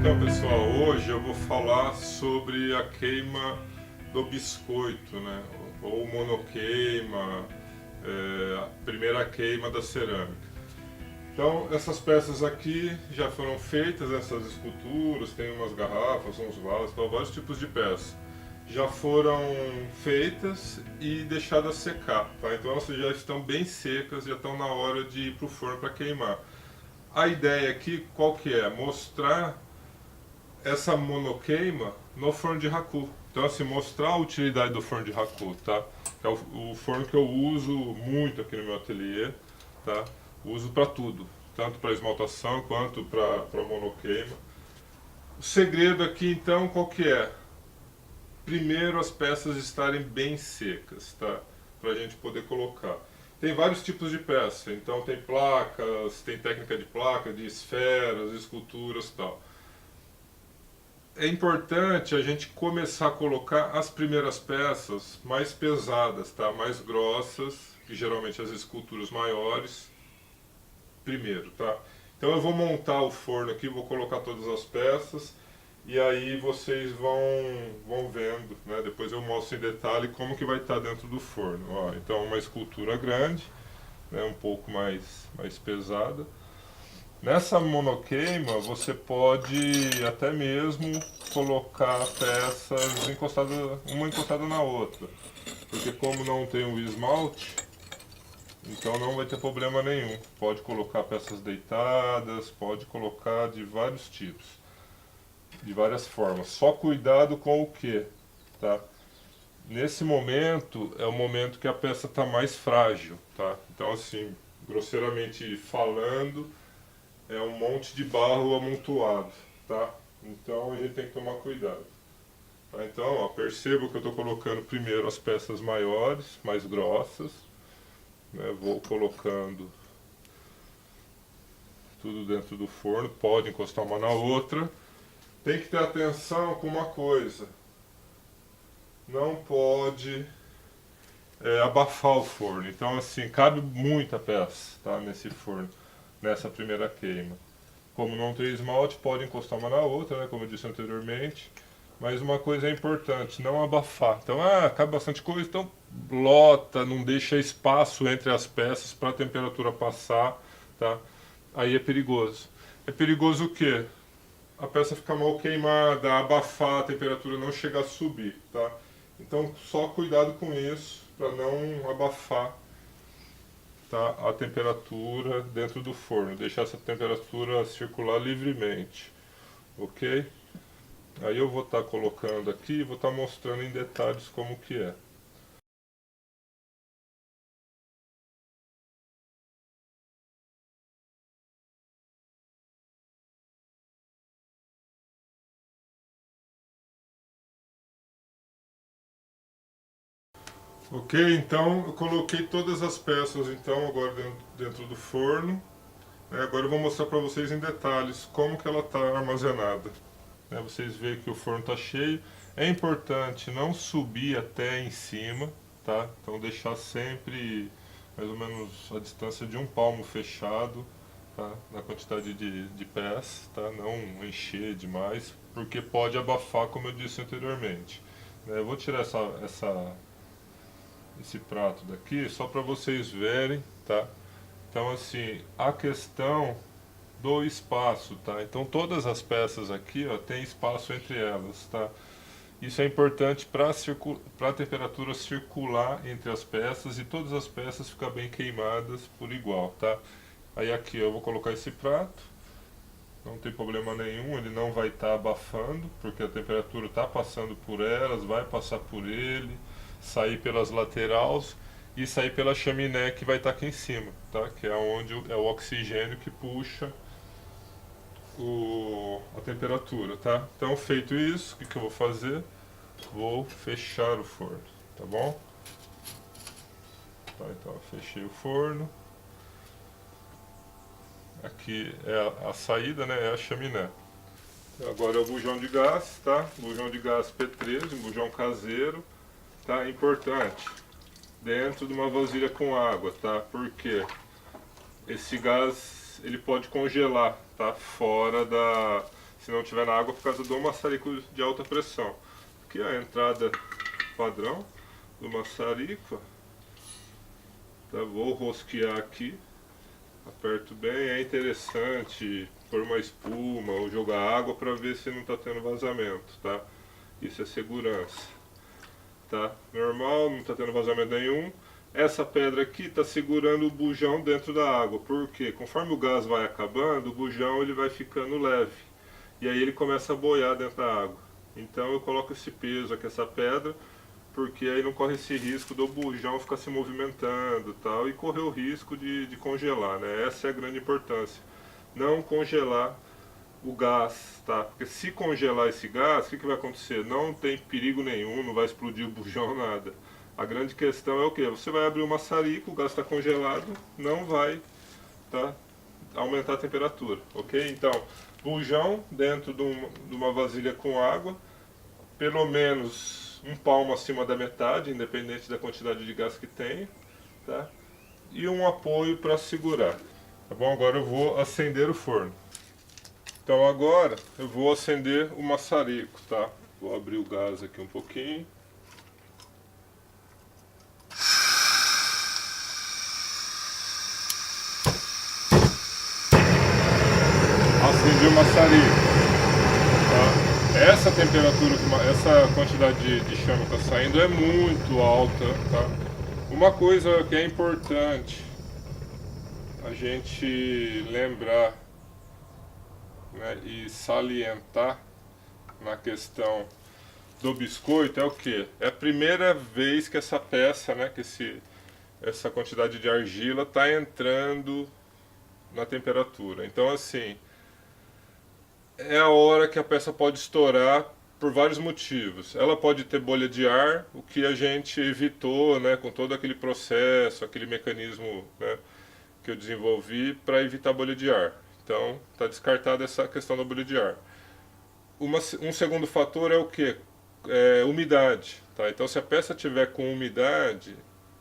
Então, pessoal, hoje eu vou falar sobre a queima do biscoito, né? Ou monoqueima, a primeira queima da cerâmica. Então, essas peças aqui já foram feitas, essas esculturas, tem umas garrafas, uns vasos, vários tipos de peças. Já foram feitas e deixadas secar, tá? Então elas já estão bem secas, já estão na hora de ir para o forno para queimar. A ideia aqui, qual que é? Mostrar essa monoqueima no forno de Raku. Então, assim, mostrar a utilidade do forno de Raku, tá? Que é o forno que eu uso muito aqui no meu ateliê, tá? Uso para tudo, tanto para esmaltação quanto para monoqueima. O segredo aqui, então, qual que é? Primeiro, as peças estarem bem secas, tá? Para a gente poder colocar. Tem vários tipos de peça, então tem placas, tem técnica de placa, de esferas, esculturas e tal. É importante a gente começar a colocar as primeiras peças mais pesadas, tá? Mais grossas, que geralmente as esculturas maiores, primeiro, tá? Então eu vou montar o forno aqui, vou colocar todas as peças e aí vocês vão vendo, né? Depois eu mostro em detalhe como que vai estar dentro do forno. Ó, então uma escultura grande, né? Um pouco mais pesada. Nessa monoqueima você pode até mesmo colocar peças encostadas, uma encostada na outra, porque como não tem o esmalte, então não vai ter problema nenhum. Pode colocar peças deitadas, pode colocar de vários tipos, de várias formas. Só cuidado com o que, tá? Nesse momento é o momento que a peça está mais frágil, tá? Então assim, grosseiramente falando, é um monte de barro amontoado, tá? Então a gente tem que tomar cuidado. Tá? Então, ó, percebo que eu estou colocando primeiro as peças maiores, mais grossas, né? Vou colocando tudo dentro do forno, pode encostar uma na outra. Tem que ter atenção com uma coisa, não pode abafar o forno. Então assim, cabe muita peça, tá? Nesse forno, nessa primeira queima. Como não tem esmalte, pode encostar uma na outra, né, como eu disse anteriormente. Mas uma coisa é importante, não abafar. Então, cabe bastante coisa, então lota, não deixa espaço entre as peças para a temperatura passar, tá? Aí é perigoso. É perigoso o quê? A peça ficar mal queimada, abafar, a temperatura não chegar a subir, tá? Então, só cuidado com isso, para não abafar, tá, a temperatura dentro do forno, deixar essa temperatura circular livremente, ok? Aí eu vou estar colocando aqui e vou estar mostrando em detalhes como que é. Ok, então eu coloquei todas as peças então agora dentro do forno. Agora eu vou mostrar para vocês em detalhes como que ela está armazenada. Vocês veem que o forno está cheio. É importante não subir até em cima, tá? Então deixar sempre mais ou menos a distância de um palmo fechado, tá? Na quantidade de pés, tá? Não encher demais, porque pode abafar, como eu disse anteriormente. Eu vou tirar esse prato daqui só para vocês verem, tá? Então assim, a questão do espaço, tá? Então todas as peças aqui, ó, tem espaço entre elas, tá? Isso é importante para a temperatura circular entre as peças e todas as peças ficar bem queimadas por igual, tá? Aí aqui eu vou colocar esse prato, não tem problema nenhum, ele não vai estar abafando, porque a temperatura está passando por elas, vai passar por ele, sair pelas laterais e sair pela chaminé que vai estar aqui em cima, tá? Que é onde é o oxigênio que puxa a temperatura, tá? Então, feito isso, o que eu vou fazer? Vou fechar o forno, tá bom? Tá, então eu fechei o forno. Aqui é a saída, né? É a chaminé. Agora é o bujão de gás, tá? Bujão de gás P13, um bujão caseiro, tá? Importante, dentro de uma vasilha com água, tá? Porque esse gás ele pode congelar, tá? Fora se não tiver na água por causa do maçarico de alta pressão. Aqui a entrada padrão do maçarico, tá? Vou rosquear aqui, aperto bem, é interessante pôr uma espuma ou jogar água para ver se não está tendo vazamento, tá? Isso é segurança, tá? Normal, não está tendo vazamento nenhum. Essa pedra aqui está segurando o bujão dentro da água, porque conforme o gás vai acabando, o bujão ele vai ficando leve, e aí ele começa a boiar dentro da água. Então eu coloco esse peso aqui, essa pedra, porque aí não corre esse risco do bujão ficar se movimentando tal, e correr o risco de congelar, né? Essa é a grande importância. Não congelar o gás, tá? Porque se congelar esse gás, o que vai acontecer? Não tem perigo nenhum, não vai explodir o bujão, nada. A grande questão é o que? Você vai abrir o maçarico, o gás está congelado, não vai, tá, aumentar a temperatura, ok? Então, bujão dentro de uma vasilha com água, pelo menos um palmo acima da metade, independente da quantidade de gás que tenha, tá? E um apoio para segurar, tá bom? Agora eu vou acender o forno. Então agora eu vou acender o maçarico, tá? Vou abrir o gás aqui um pouquinho. Acendi o maçarico, tá? Essa temperatura, essa quantidade de chama que está saindo é muito alta, tá? Uma coisa que é importante a gente lembrar, né, e salientar na questão do biscoito é o que? É a primeira vez que essa peça, né, que essa quantidade de argila está entrando na temperatura. Então assim, é a hora que a peça pode estourar por vários motivos. Ela pode ter bolha de ar, o que a gente evitou, né, com todo aquele processo, aquele mecanismo, né, que eu desenvolvi para evitar bolha de ar. Então, está descartada essa questão da bolha de ar. Um segundo fator é o que? É umidade. Tá? Então, se a peça tiver com umidade,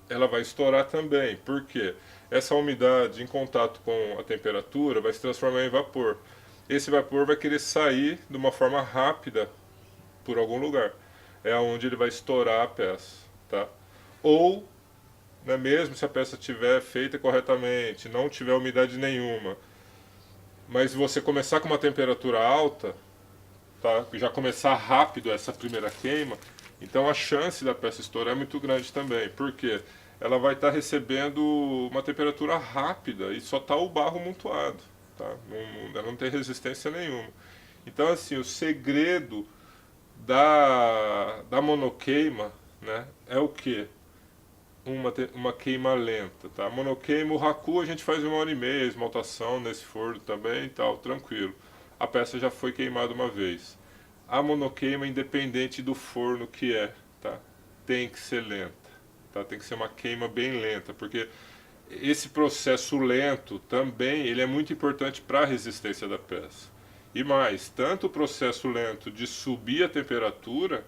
ela vai estourar também. Por quê? Essa umidade em contato com a temperatura vai se transformar em vapor. Esse vapor vai querer sair de uma forma rápida por algum lugar. É onde ele vai estourar a peça. Tá? Ou, né, mesmo se a peça estiver feita corretamente, não tiver umidade nenhuma, mas se você começar com uma temperatura alta, tá, já começar rápido essa primeira queima, então a chance da peça estourar é muito grande também. Por quê? Ela vai estar recebendo uma temperatura rápida e só está o barro amontoado. Tá? Ela não tem resistência nenhuma. Então, assim, o segredo da monoqueima, né, é o que? Uma queima lenta. Tá? Monoqueima, o raku a gente faz 1h30, esmaltação nesse forno também e tal, tranquilo. A peça já foi queimada uma vez. A monoqueima, independente do forno que é, tá? Tem que ser lenta. Tá? Tem que ser uma queima bem lenta, porque esse processo lento também ele é muito importante para a resistência da peça. E mais, tanto o processo lento de subir a temperatura,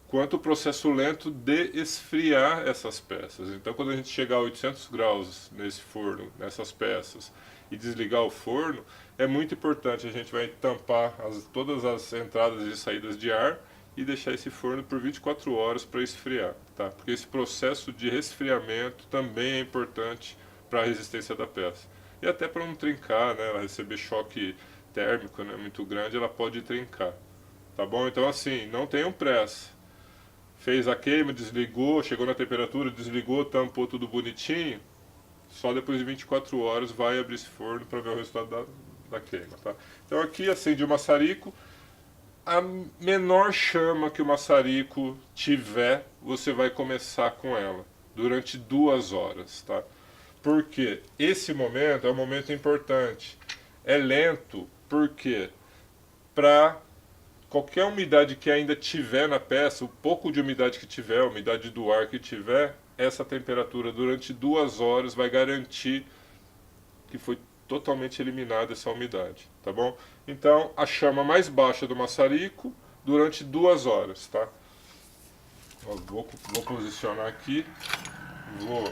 quanto o processo lento de esfriar essas peças. Então, quando a gente chegar a 800 graus nesse forno, nessas peças, e desligar o forno, é muito importante. A gente vai tampar todas as entradas e saídas de ar e deixar esse forno por 24 horas para esfriar, tá? Porque esse processo de resfriamento também é importante para a resistência da peça. E até para não trincar, né? Ela receber choque térmico, né, muito grande, ela pode trincar. Tá bom? Então assim, não tenham pressa. Fez a queima, desligou, chegou na temperatura, desligou, tampou tudo bonitinho. Só depois de 24 horas vai abrir esse forno para ver o resultado da queima, tá? Então aqui acende o maçarico. A menor chama que o maçarico tiver, você vai começar com ela durante 2 horas, tá? Porque esse momento é um momento importante. É lento, porque para qualquer umidade que ainda tiver na peça, o pouco de umidade que tiver, a umidade do ar que tiver, essa temperatura durante 2 horas vai garantir que foi totalmente eliminada essa umidade, tá bom? Então, a chama mais baixa do maçarico durante 2 horas, tá? Ó, vou posicionar aqui, vou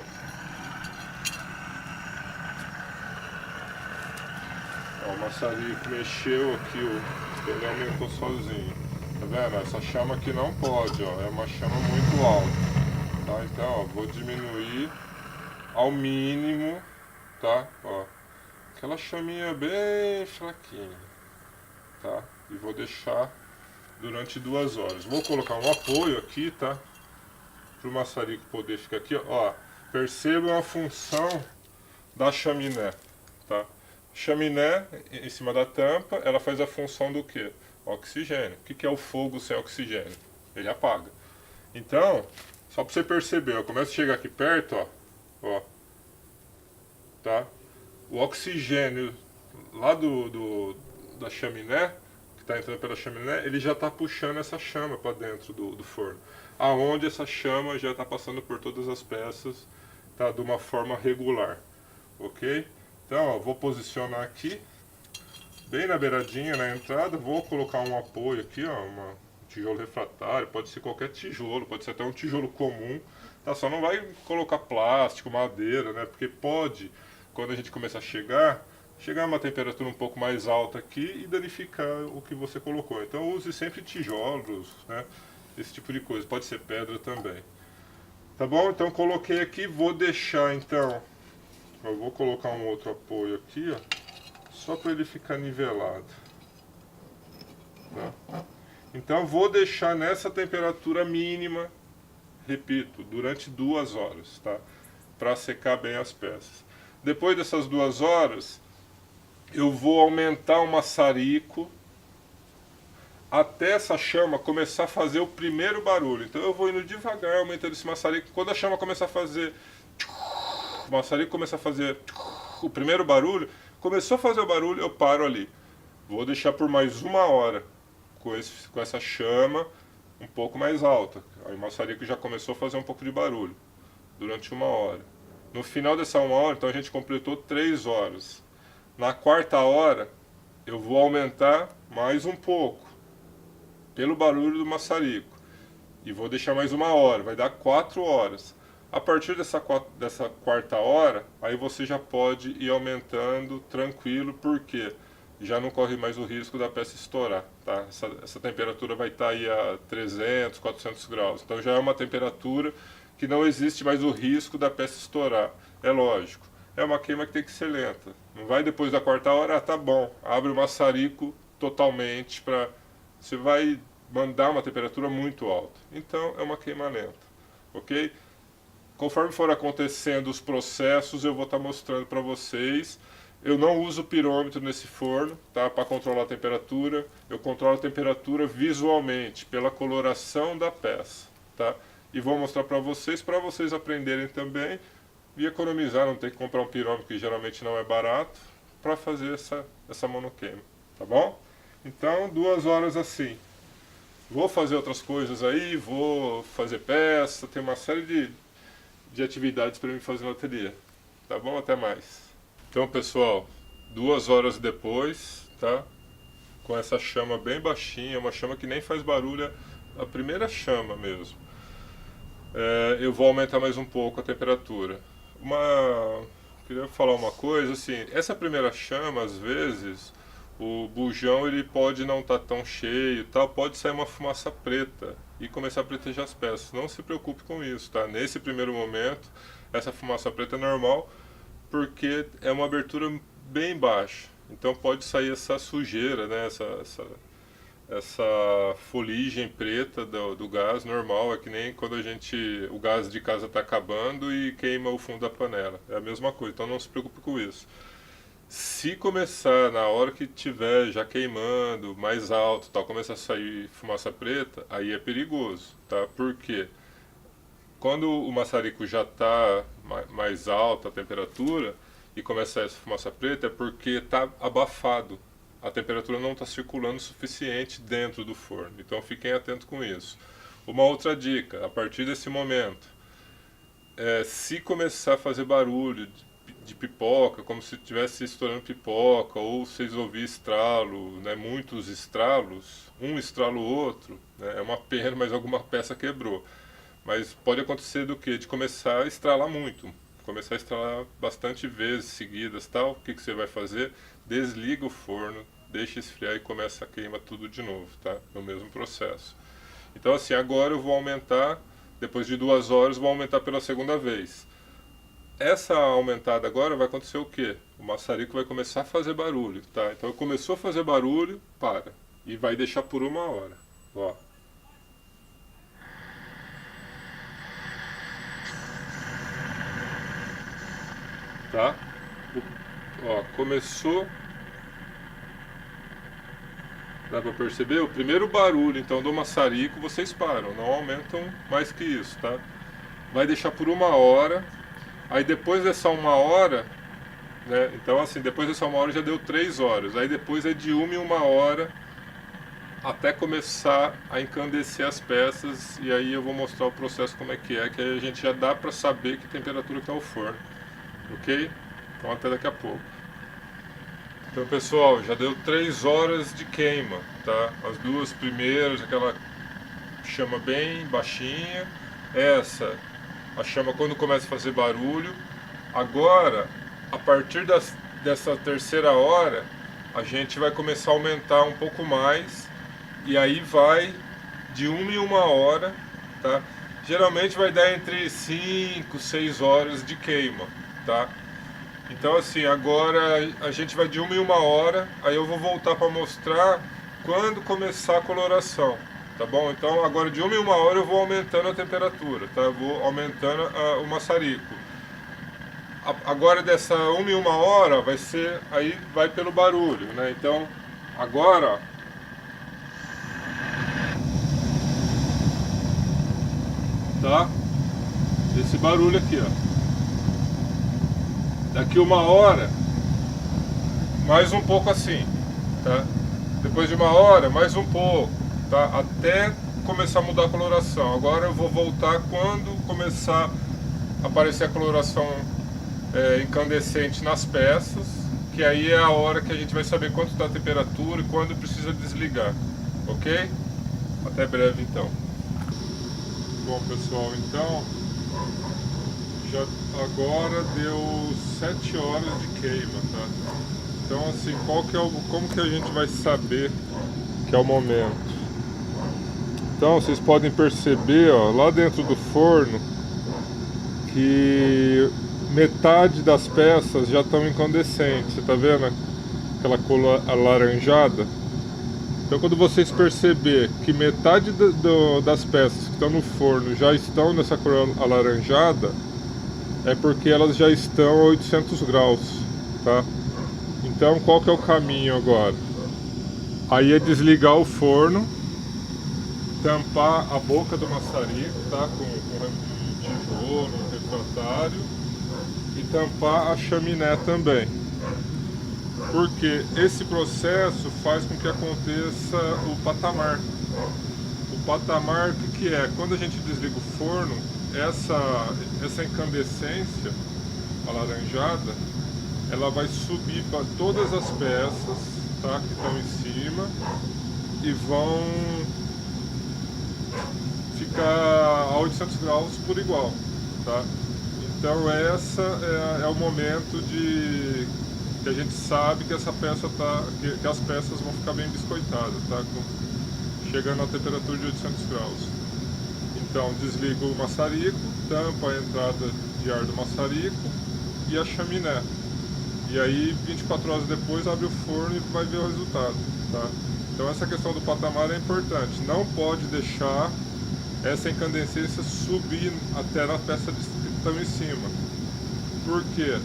Ó, o maçarico mexeu aqui, ele aumentou sozinho. Tá vendo? Essa chama aqui não pode, ó, é uma chama muito alta. Tá? Então, ó, vou diminuir ao mínimo, tá? Ó, aquela chaminha bem fraquinha, tá? E vou deixar durante 2 horas. Vou colocar um apoio aqui, tá? Para o maçarico poder ficar aqui, ó. Percebam a função da chaminé, tá? Chaminé em cima da tampa, ela faz a função do que? Oxigênio. O que é o fogo sem oxigênio? Ele apaga. Então, só para você perceber, ó, começa a chegar aqui perto, ó, tá? O oxigênio lá da chaminé, que está entrando pela chaminé, ele já está puxando essa chama para dentro do forno. Aonde essa chama já está passando por todas as peças, tá? De uma forma regular, ok? Então, ó, vou posicionar aqui, bem na beiradinha, na entrada, vou colocar um apoio aqui, ó, um tijolo refratário, pode ser qualquer tijolo, pode ser até um tijolo comum, tá? Só não vai colocar plástico, madeira, né? Porque pode, quando a gente começar a chegar a uma temperatura um pouco mais alta aqui e danificar o que você colocou. Então use sempre tijolos, né? Esse tipo de coisa, pode ser pedra também. Tá bom? Então coloquei aqui, vou deixar então, eu vou colocar um outro apoio aqui, ó, só para ele ficar nivelado. Tá? Então vou deixar nessa temperatura mínima, repito, durante 2 horas, tá? Para secar bem as peças. Depois dessas 2 horas, eu vou aumentar o maçarico até essa chama começar a fazer o primeiro barulho. Então eu vou indo devagar, aumentando esse maçarico. Quando a chama começar a fazer, o maçarico começa a fazer o primeiro barulho, começou a fazer o barulho, eu paro ali. Vou deixar por mais 1 hora com essa chama um pouco mais alta. Aí o maçarico já começou a fazer um pouco de barulho durante 1 hora. No final dessa 1 hora, então a gente completou 3 horas. Na 4ª hora, eu vou aumentar mais um pouco, pelo barulho do maçarico. E vou deixar mais 1 hora, vai dar 4 horas. A partir dessa 4ª hora, aí você já pode ir aumentando tranquilo, porque já não corre mais o risco da peça estourar, tá? Essa temperatura vai estar aí a 300, 400 graus. Então já é uma temperatura que não existe mais o risco da peça estourar. É lógico, é uma queima que tem que ser lenta. Não vai depois da 4ª hora, tá bom, abre o maçarico totalmente para... Você vai mandar uma temperatura muito alta. Então é uma queima lenta, ok? Conforme for acontecendo os processos, eu vou estar mostrando para vocês. Eu não uso pirômetro nesse forno, tá? Para controlar a temperatura. Eu controlo a temperatura visualmente, pela coloração da peça, tá? E vou mostrar para vocês aprenderem também e economizar, não ter que comprar um pirômetro que geralmente não é barato, para fazer essa monoqueima, tá bom? Então, 2 horas assim. Vou fazer outras coisas aí, vou fazer peça, tem uma série de atividades para mim fazer no ateliê. Tá bom? Até mais. Então, pessoal, 2 horas depois, tá? Com essa chama bem baixinha, uma chama que nem faz barulho, a primeira chama mesmo. Eu vou aumentar mais um pouco a temperatura. Queria falar uma coisa, assim, essa primeira chama, às vezes, o bujão ele pode não estar tão cheio, tal, pode sair uma fumaça preta e começar a pretejar as peças. Não se preocupe com isso, tá? Nesse primeiro momento, essa fumaça preta é normal, porque é uma abertura bem baixa. Então pode sair essa sujeira, né? Essa fuligem preta do gás normal, é que nem quando o gás de casa está acabando e queima o fundo da panela. É a mesma coisa, então não se preocupe com isso. Se começar na hora que tiver já queimando, mais alto, tal, começar a sair fumaça preta, aí é perigoso, tá? Por quê? Quando o maçarico já está mais alta a temperatura e começa essa fumaça preta, é porque está abafado. A temperatura não está circulando o suficiente dentro do forno. Então fiquem atentos com isso. Uma outra dica, a partir desse momento, se começar a fazer barulho de pipoca, como se estivesse estourando pipoca, ou vocês ouvirem estralo, né, muitos estralos, um estralo o outro, né, é uma pena, mas alguma peça quebrou. Mas pode acontecer do que? De começar a estralar muito, começar a estralar bastante vezes seguidas, tal, o que você vai fazer? Desliga o forno, deixa esfriar e começa a queima tudo de novo, tá? No mesmo processo. Então assim, agora eu vou aumentar, depois de 2 horas, vou aumentar pela segunda vez. Essa aumentada agora vai acontecer o quê? O maçarico vai começar a fazer barulho, tá? Então começou a fazer barulho, para. E vai deixar por 1 hora, ó. Tá? Ó, começou. Dá pra perceber? O primeiro barulho, então, do maçarico, vocês param. Não aumentam mais que isso, tá? Vai deixar por 1 hora. Aí depois dessa 1 hora, né? Então, assim, depois dessa 1 hora já deu 3 horas. Aí depois é de 1 em 1 hora até começar a encandecer as peças. E aí eu vou mostrar o processo como é, que aí a gente já dá pra saber que temperatura que tá o forno. Ok? Então até daqui a pouco. Então pessoal, já deu 3 horas de queima, tá? As duas primeiras, aquela chama bem baixinha, essa, a chama quando começa a fazer barulho. Agora, a partir dessa terceira hora, a gente vai começar a aumentar um pouco mais, e aí vai de 1 em 1 hora, tá? Geralmente vai dar entre 5, 6 horas de queima, tá? Então assim, agora a gente vai de 1 em 1 hora, aí eu vou voltar para mostrar quando começar a coloração, tá bom? Então agora de 1 em 1 hora eu vou aumentando a temperatura, tá? Eu vou aumentando o maçarico. Agora dessa 1 em 1 hora vai ser, aí vai pelo barulho, né? Então agora, tá? Esse barulho aqui, ó. Daqui 1 hora, mais um pouco assim, tá? Depois de 1 hora, mais um pouco, tá? Até começar a mudar a coloração. Agora eu vou voltar quando começar a aparecer a coloração incandescente nas peças, que aí é a hora que a gente vai saber quanto está a temperatura e quando precisa desligar, ok? Até breve então. Bom pessoal, então já agora deu 7 horas de queima, tá? Então assim, como que a gente vai saber que é o momento? Então vocês podem perceber, ó, lá dentro do forno, que metade das peças já estão incandescentes. Você tá vendo aquela cor alaranjada? Então quando vocês perceber que metade das peças que estão no forno já estão nessa cor alaranjada, é porque elas já estão a 800 graus, tá? Então qual que é o caminho agora? Aí é desligar o forno, tampar a boca do maçarico, tá? Com tijolo, refratário, e tampar a chaminé também. Porque esse processo faz com que aconteça o patamar. O patamar, o que é? Quando a gente desliga o forno, essa incandescência alaranjada, ela vai subir para todas as peças, tá, que estão em cima, e vão ficar a 800 graus por igual, tá? Então essa é o momento que a gente sabe que essa peça que as peças vão ficar bem biscoitadas, tá? Chegando a temperatura de 800 graus. Então desliga o maçarico, tampa a entrada de ar do maçarico e a chaminé. E aí 24 horas depois abre o forno e vai ver o resultado, tá? Então essa questão do patamar é importante. Não pode deixar essa incandescência subir até na peça que estão em cima. Por quê?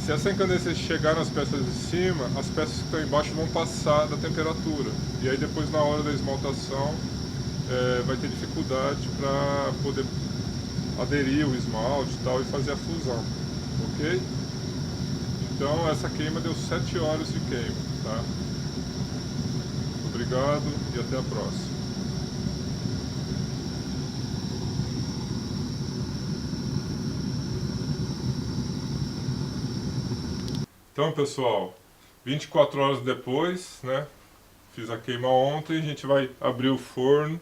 Se essa incandescência chegar nas peças de cima, as peças que estão embaixo vão passar da temperatura. E aí depois na hora da esmaltação vai ter dificuldade para poder aderir o esmalte e tal e fazer a fusão. Ok? Então essa queima deu 7 horas de queima, tá? Obrigado e até a próxima. Então pessoal, 24 horas depois, né? Fiz a queima ontem, a gente vai abrir o forno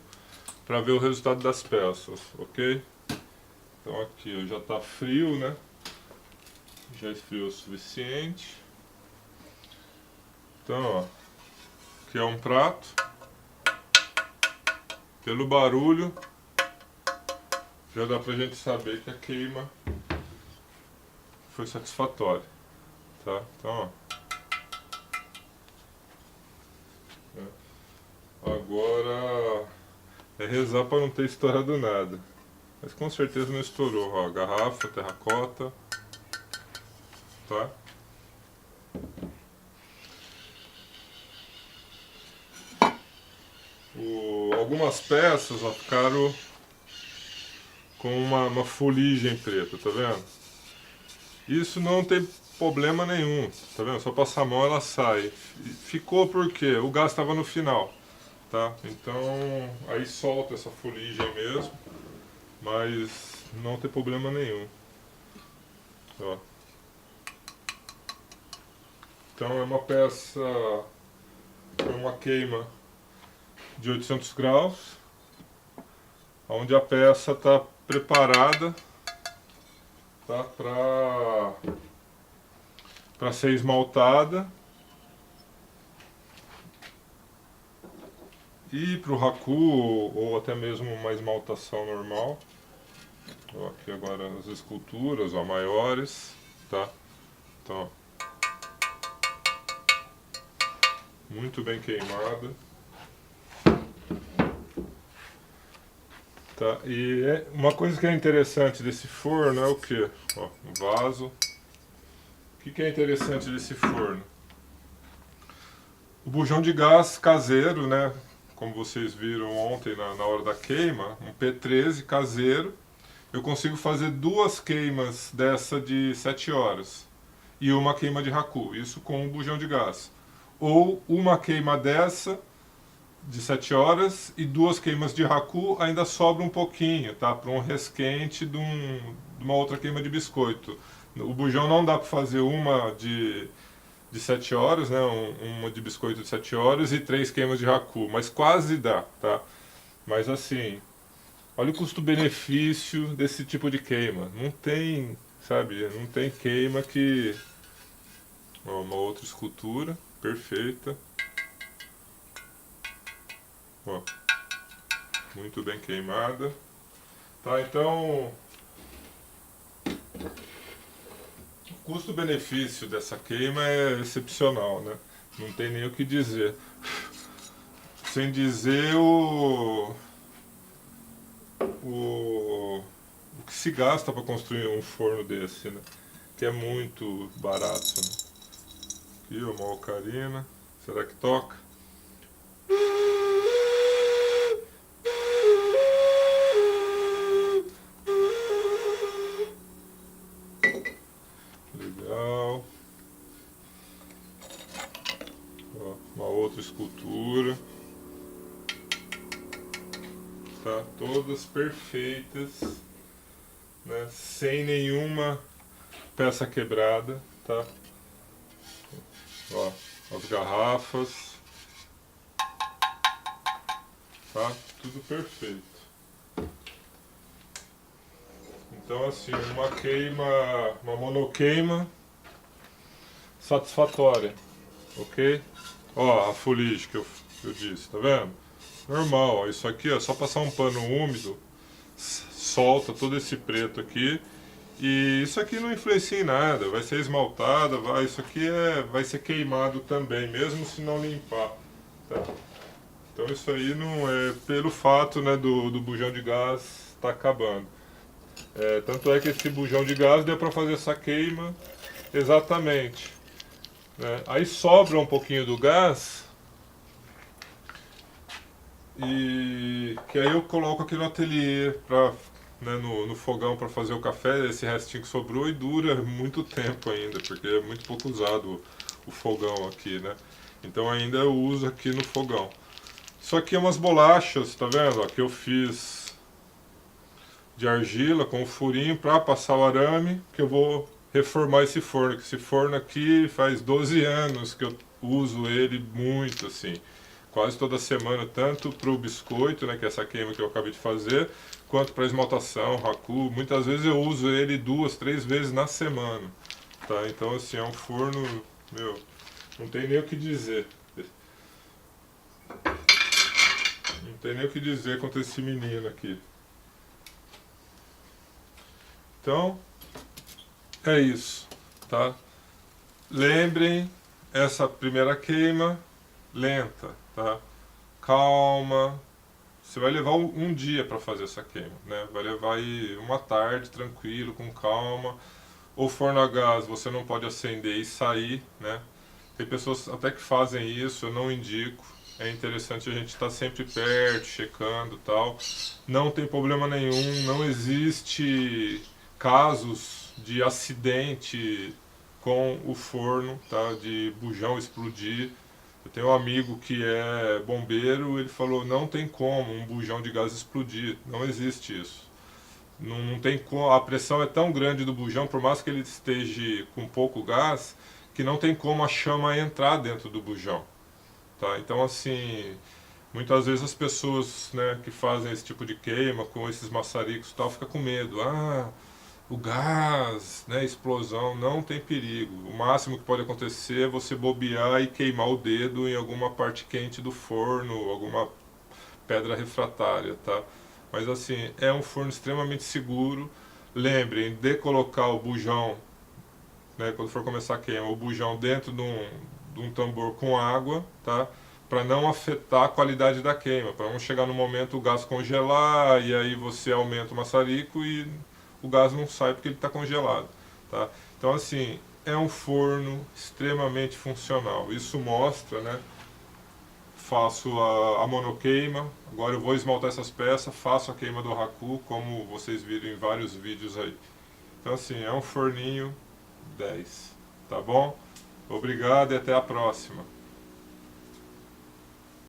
para ver o resultado das peças, ok? Então aqui ó, já está frio, né? Já esfriou o suficiente. Então, ó, aqui é um prato. Pelo barulho, já dá pra gente saber que a queima foi satisfatória, tá? Então, ó, agora é rezar para não ter estourado nada, mas com certeza não estourou. Ó, garrafa, terracota, tá? Algumas peças, ó, ficaram com uma fuligem preta, tá vendo? Isso não tem problema nenhum, tá vendo? Só passar a mão ela sai. Ficou porque o gás estava no final, tá? Então aí solta essa fuligem mesmo, mas não tem problema nenhum. Ó. Então é uma peça, é uma queima de 800 graus, onde a peça está preparada, tá, para ser esmaltada e para o raku ou até mesmo uma esmaltação normal. Ó, aqui agora as esculturas, ó, maiores, tá? Então, muito bem queimada. Tá, e uma coisa que é interessante desse forno é o que? Ó, um vaso. O que é interessante desse forno? O bujão de gás caseiro, né? Como vocês viram ontem na hora da queima, um P13 caseiro. Eu consigo fazer 2 queimas dessa de 7 horas e uma queima de raku, isso com um bujão de gás. Ou uma queima dessa de 7 horas e 2 queimas de raku, ainda sobra um pouquinho, tá? Para um resquente de uma outra queima de biscoito. O bujão não dá para fazer uma de 7 horas, né? Uma de biscoito de 7 horas e 3 queimas de raku, mas quase dá, tá? Mas assim, olha o custo-benefício desse tipo de queima. Não tem, sabe, não tem queima que... Ó, uma outra escultura, perfeita. Ó, muito bem queimada. Tá, então... O custo-benefício dessa queima é excepcional, né? Não tem nem o que dizer. Sem dizer o que se gasta para construir um forno desse, né? Que é muito barato, né? Aqui uma ocarina. Será que toca? Legal. Ó, uma outra escultura. Tá? Todas perfeitas, né? Sem nenhuma peça quebrada, tá? Ó, as garrafas, tá? Tudo perfeito. Então assim, uma monoqueima satisfatória, ok? Ó, a fuligem que eu disse, tá vendo? Normal, ó, isso aqui é só passar um pano úmido, solta todo esse preto aqui. E isso aqui não influencia em nada, vai ser esmaltada, isso aqui vai ser queimado também, mesmo se não limpar. Tá? Então isso aí não é pelo fato, né, do bujão de gás estar acabando. Tanto é que esse bujão de gás deu para fazer essa queima exatamente. Né? Aí sobra um pouquinho do gás, e que aí eu coloco aqui no ateliê pra, né, no fogão para fazer o café, esse restinho que sobrou, e dura muito tempo ainda, porque é muito pouco usado o fogão aqui, né? Então ainda eu uso aqui no fogão. Isso aqui é umas bolachas, tá vendo? Ó, que eu fiz de argila com o furinho para passar o arame, que eu vou reformar esse forno. Esse forno aqui faz 12 anos que eu uso ele muito, assim. Quase toda semana, tanto para o biscoito, né, que é essa queima que eu acabei de fazer, quanto para esmaltação, raku. Muitas vezes eu uso ele 2, 3 vezes na semana, tá? Então assim, é um forno, meu, não tem nem o que dizer. Não tem nem o que dizer contra esse menino aqui. Então, é isso, tá? Lembrem, essa primeira queima, lenta, tá? Calma. Você vai levar um dia para fazer essa queima, né? Vai levar aí uma tarde, tranquilo, com calma. O forno a gás você não pode acender e sair, né? Tem pessoas até que fazem isso, eu não indico. É interessante a gente estar sempre perto, checando e tal. Não tem problema nenhum, não existe casos de acidente com o forno, tá? De bujão explodir. Eu tenho um amigo que é bombeiro, ele falou, não tem como um bujão de gás explodir, não existe isso. Não tem como, a pressão é tão grande do bujão, por mais que ele esteja com pouco gás, que não tem como a chama entrar dentro do bujão. Tá? Então, assim, muitas vezes as pessoas, né, que fazem esse tipo de queima com esses maçaricos e tal, ficam com medo. Ah, o gás, né, explosão, não tem perigo. O máximo que pode acontecer é você bobear e queimar o dedo em alguma parte quente do forno, alguma pedra refratária, tá? Mas assim, é um forno extremamente seguro. Lembrem de colocar o bujão, né, quando for começar a queima, o bujão dentro de um tambor com água, tá? Para não afetar a qualidade da queima, para não chegar no momento o gás congelar e aí você aumenta o maçarico e o gás não sai porque ele está congelado, tá? Então assim, é um forno extremamente funcional. Isso mostra, né? Faço a monoqueima, agora eu vou esmaltar essas peças, faço a queima do raku, como vocês viram em vários vídeos aí. Então assim, é um forninho 10, tá bom? Obrigado e até a próxima.